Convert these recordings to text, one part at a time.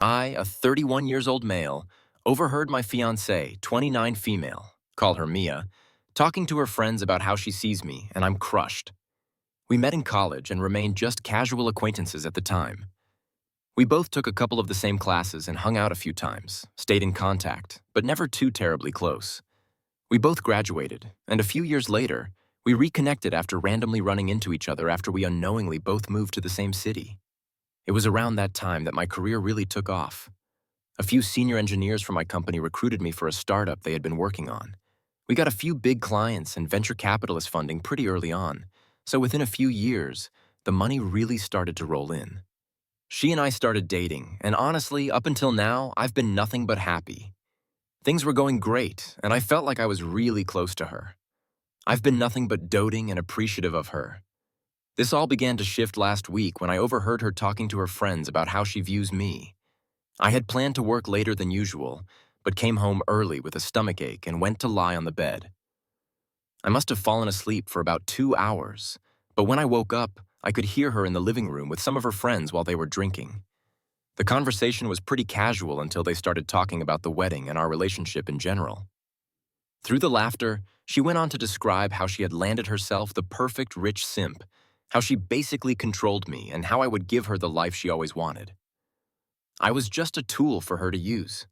I, a 31 years old male, overheard my fiancée, 29 female, call her Mia, talking to her friends about how she sees me, and I'm crushed. We met in college and remained just casual acquaintances at the time. We both took a couple of the same classes and hung out a few times, stayed in contact, but never too terribly close. We both graduated, and a few years later, we reconnected after randomly running into each other after we unknowingly both moved to the same city. It was around that time that my career really took off. A few senior engineers from my company recruited me for a startup they had been working on. We got a few big clients and venture capitalist funding pretty early on, so within a few years, the money really started to roll in. She and I started dating, and honestly, up until now, I've been nothing but happy. Things were going great, and I felt like I was really close to her. I've been nothing but doting and appreciative of her. This all began to shift last week when I overheard her talking to her friends about how she views me. I had planned to work later than usual, but came home early with a stomachache and went to lie on the bed. I must have fallen asleep for about 2 hours, but when I woke up, I could hear her in the living room with some of her friends while they were drinking. The conversation was pretty casual until they started talking about the wedding and our relationship in general. Through the laughter, she went on to describe how she had landed herself the perfect rich simp, how she basically controlled me, and how I would give her the life she always wanted. I was just a tool for her to use.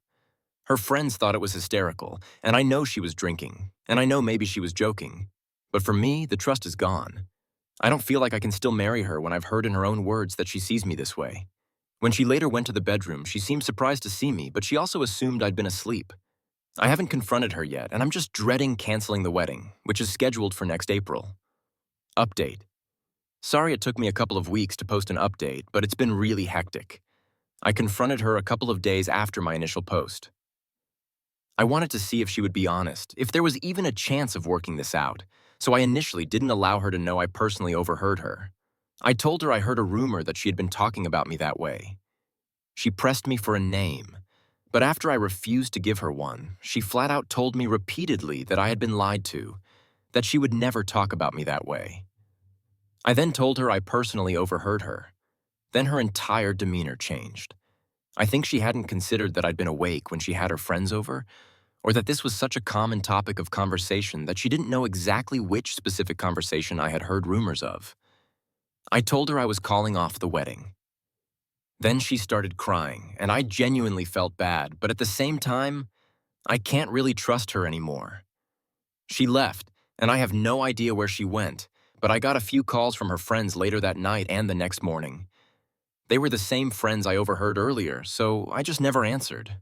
Her friends thought it was hysterical, and I know she was drinking, and I know maybe she was joking. But for me, the trust is gone. I don't feel like I can still marry her when I've heard in her own words that she sees me this way. When she later went to the bedroom, she seemed surprised to see me, but she also assumed I'd been asleep. I haven't confronted her yet, and I'm just dreading canceling the wedding, which is scheduled for next April. Update. Sorry it took me a couple of weeks to post an update, but it's been really hectic. I confronted her a couple of days after my initial post. I wanted to see if she would be honest, if there was even a chance of working this out, so I initially didn't allow her to know I personally overheard her. I told her I heard a rumor that she had been talking about me that way. She pressed me for a name, but after I refused to give her one, she flat out told me repeatedly that I had been lied to, that she would never talk about me that way. I then told her I personally overheard her. Then her entire demeanor changed. I think she hadn't considered that I'd been awake when she had her friends over, or that this was such a common topic of conversation that she didn't know exactly which specific conversation I had heard rumors of. I told her I was calling off the wedding. Then she started crying, and I genuinely felt bad, but at the same time, I can't really trust her anymore. She left, and I have no idea where she went, but I got a few calls from her friends later that night and the next morning. They were the same friends I overheard earlier, so I just never answered.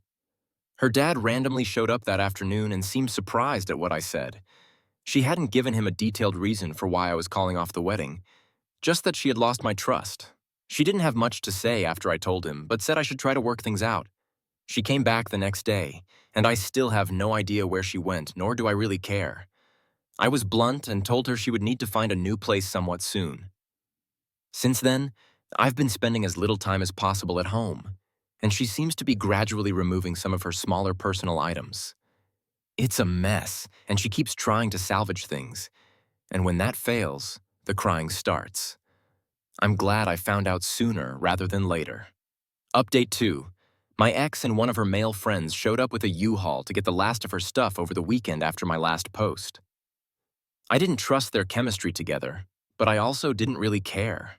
Her dad randomly showed up that afternoon and seemed surprised at what I said. She hadn't given him a detailed reason for why I was calling off the wedding, just that she had lost my trust. She didn't have much to say after I told him, but said I should try to work things out. She came back the next day, and I still have no idea where she went, nor do I really care. I was blunt and told her she would need to find a new place somewhat soon. Since then, I've been spending as little time as possible at home, and she seems to be gradually removing some of her smaller personal items. It's a mess, and she keeps trying to salvage things, and when that fails, the crying starts. I'm glad I found out sooner rather than later. Update 2. My ex and one of her male friends showed up with a U-Haul to get the last of her stuff over the weekend after my last post. I didn't trust their chemistry together, but I also didn't really care.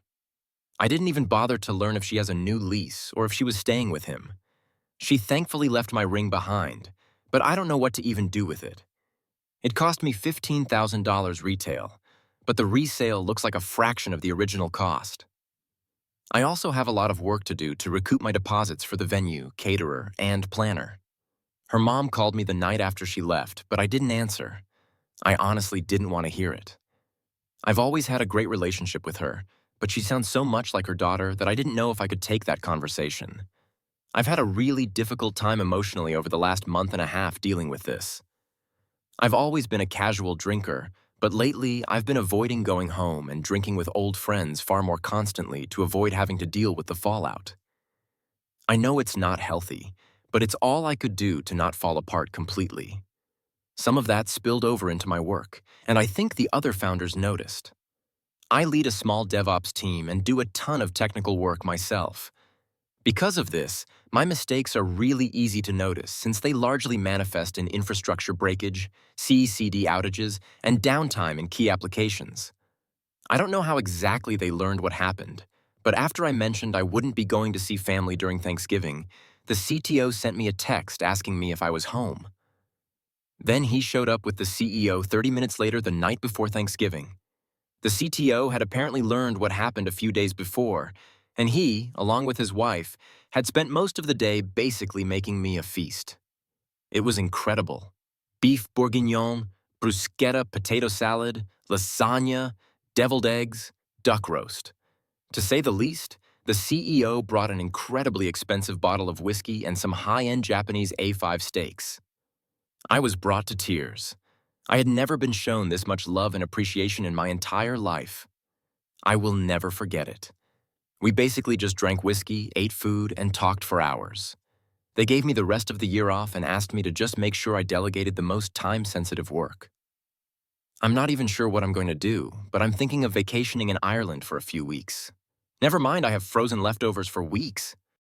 I didn't even bother to learn if she has a new lease or if she was staying with him. She thankfully left my ring behind, but I don't know what to even do with it. It cost me $15,000 retail, but the resale looks like a fraction of the original cost. I also have a lot of work to do to recoup my deposits for the venue, caterer, and planner. Her mom called me the night after she left, but I didn't answer. I honestly didn't want to hear it. I've always had a great relationship with her, but she sounds so much like her daughter that I didn't know if I could take that conversation. I've had a really difficult time emotionally over the last month and a half dealing with this. I've always been a casual drinker, but lately I've been avoiding going home and drinking with old friends far more constantly to avoid having to deal with the fallout. I know it's not healthy, but it's all I could do to not fall apart completely. Some of that spilled over into my work, and I think the other founders noticed. I lead a small DevOps team and do a ton of technical work myself. Because of this, my mistakes are really easy to notice since they largely manifest in infrastructure breakage, CECD outages, and downtime in key applications. I don't know how exactly they learned what happened, but after I mentioned I wouldn't be going to see family during Thanksgiving, the CTO sent me a text asking me if I was home. Then he showed up with the CEO 30 minutes later the night before Thanksgiving. The CTO had apparently learned what happened a few days before, and he, along with his wife, had spent most of the day basically making me a feast. It was incredible. Beef bourguignon, bruschetta potato salad, lasagna, deviled eggs, duck roast. To say the least, the CEO brought an incredibly expensive bottle of whiskey and some high-end Japanese A5 steaks. I was brought to tears. I had never been shown this much love and appreciation in my entire life. I will never forget it. We basically just drank whiskey, ate food, and talked for hours. They gave me the rest of the year off and asked me to just make sure I delegated the most time-sensitive work. I'm not even sure what I'm going to do, but I'm thinking of vacationing in Ireland for a few weeks. Never mind, I have frozen leftovers for weeks.